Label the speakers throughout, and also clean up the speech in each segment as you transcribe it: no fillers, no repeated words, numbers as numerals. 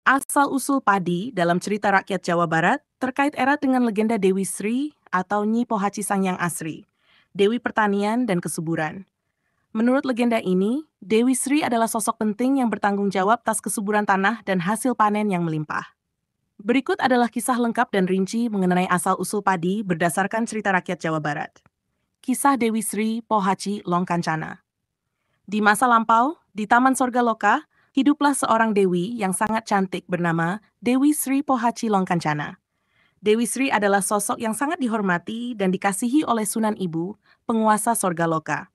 Speaker 1: Asal-usul padi dalam cerita rakyat Jawa Barat terkait erat dengan legenda Dewi Sri atau Nyi Pohaci Sangyang Asri, Dewi Pertanian dan Kesuburan. Menurut legenda ini, Dewi Sri adalah sosok penting yang bertanggung jawab atas kesuburan tanah dan hasil panen yang melimpah. Berikut adalah kisah lengkap dan rinci mengenai asal-usul padi berdasarkan cerita rakyat Jawa Barat. Kisah Dewi Sri Pohaci Longkancana. Di masa lampau, di Taman Sorga Loka, hiduplah seorang dewi yang sangat cantik bernama Dewi Sri Pohaci Longkancana. Dewi Sri adalah sosok yang sangat dihormati dan dikasihi oleh Sunan Ibu, penguasa Sorga Loka.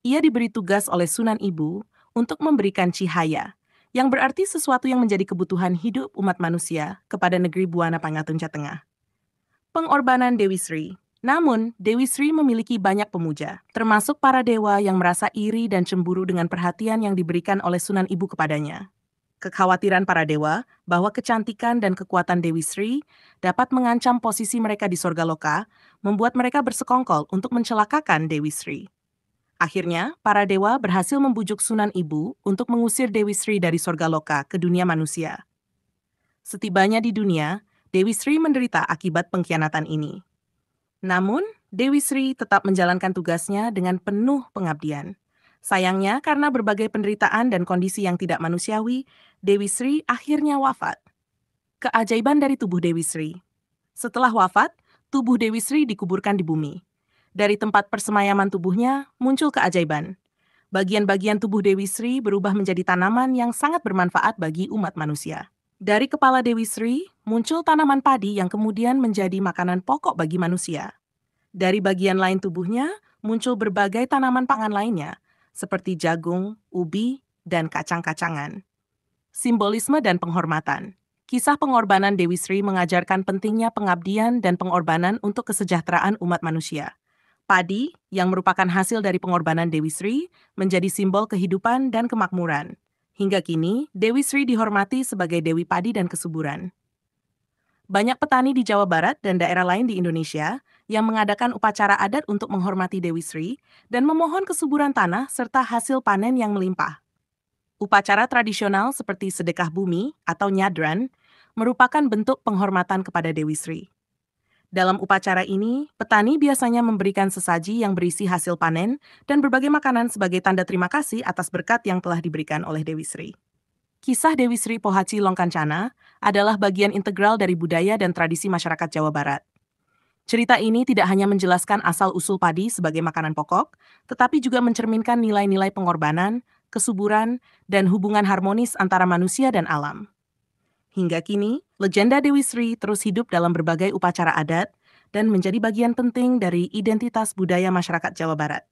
Speaker 1: Ia diberi tugas oleh Sunan Ibu untuk memberikan cihaya, yang berarti sesuatu yang menjadi kebutuhan hidup umat manusia kepada negeri Buana Pangatunca Tengah. Pengorbanan Dewi Sri. Namun, Dewi Sri memiliki banyak pemuja, termasuk para dewa yang merasa iri dan cemburu dengan perhatian yang diberikan oleh Sunan Ibu kepadanya. Kekhawatiran para dewa bahwa kecantikan dan kekuatan Dewi Sri dapat mengancam posisi mereka di Sorga Loka, membuat mereka bersekongkol untuk mencelakakan Dewi Sri. Akhirnya, para dewa berhasil membujuk Sunan Ibu untuk mengusir Dewi Sri dari Sorga Loka ke dunia manusia. Setibanya di dunia, Dewi Sri menderita akibat pengkhianatan ini. Namun, Dewi Sri tetap menjalankan tugasnya dengan penuh pengabdian. Sayangnya, karena berbagai penderitaan dan kondisi yang tidak manusiawi, Dewi Sri akhirnya wafat. Keajaiban dari tubuh Dewi Sri. Setelah wafat, tubuh Dewi Sri dikuburkan di bumi. Dari tempat persemayaman tubuhnya, muncul keajaiban. Bagian-bagian tubuh Dewi Sri berubah menjadi tanaman yang sangat bermanfaat bagi umat manusia. Dari kepala Dewi Sri, muncul tanaman padi yang kemudian menjadi makanan pokok bagi manusia. Dari bagian lain tubuhnya, muncul berbagai tanaman pangan lainnya, seperti jagung, ubi, dan kacang-kacangan. Simbolisme dan penghormatan. Kisah pengorbanan Dewi Sri mengajarkan pentingnya pengabdian dan pengorbanan untuk kesejahteraan umat manusia. Padi, yang merupakan hasil dari pengorbanan Dewi Sri, menjadi simbol kehidupan dan kemakmuran. Hingga kini, Dewi Sri dihormati sebagai Dewi Padi dan Kesuburan. Banyak petani di Jawa Barat dan daerah lain di Indonesia yang mengadakan upacara adat untuk menghormati Dewi Sri dan memohon kesuburan tanah serta hasil panen yang melimpah. Upacara tradisional seperti sedekah bumi atau nyadran merupakan bentuk penghormatan kepada Dewi Sri. Dalam upacara ini, petani biasanya memberikan sesaji yang berisi hasil panen dan berbagai makanan sebagai tanda terima kasih atas berkat yang telah diberikan oleh Dewi Sri. Kisah Dewi Sri Pohaci Longkancana adalah bagian integral dari budaya dan tradisi masyarakat Jawa Barat. Cerita ini tidak hanya menjelaskan asal-usul padi sebagai makanan pokok, tetapi juga mencerminkan nilai-nilai pengorbanan, kesuburan, dan hubungan harmonis antara manusia dan alam. Hingga kini, legenda Dewi Sri terus hidup dalam berbagai upacara adat dan menjadi bagian penting dari identitas budaya masyarakat Jawa Barat.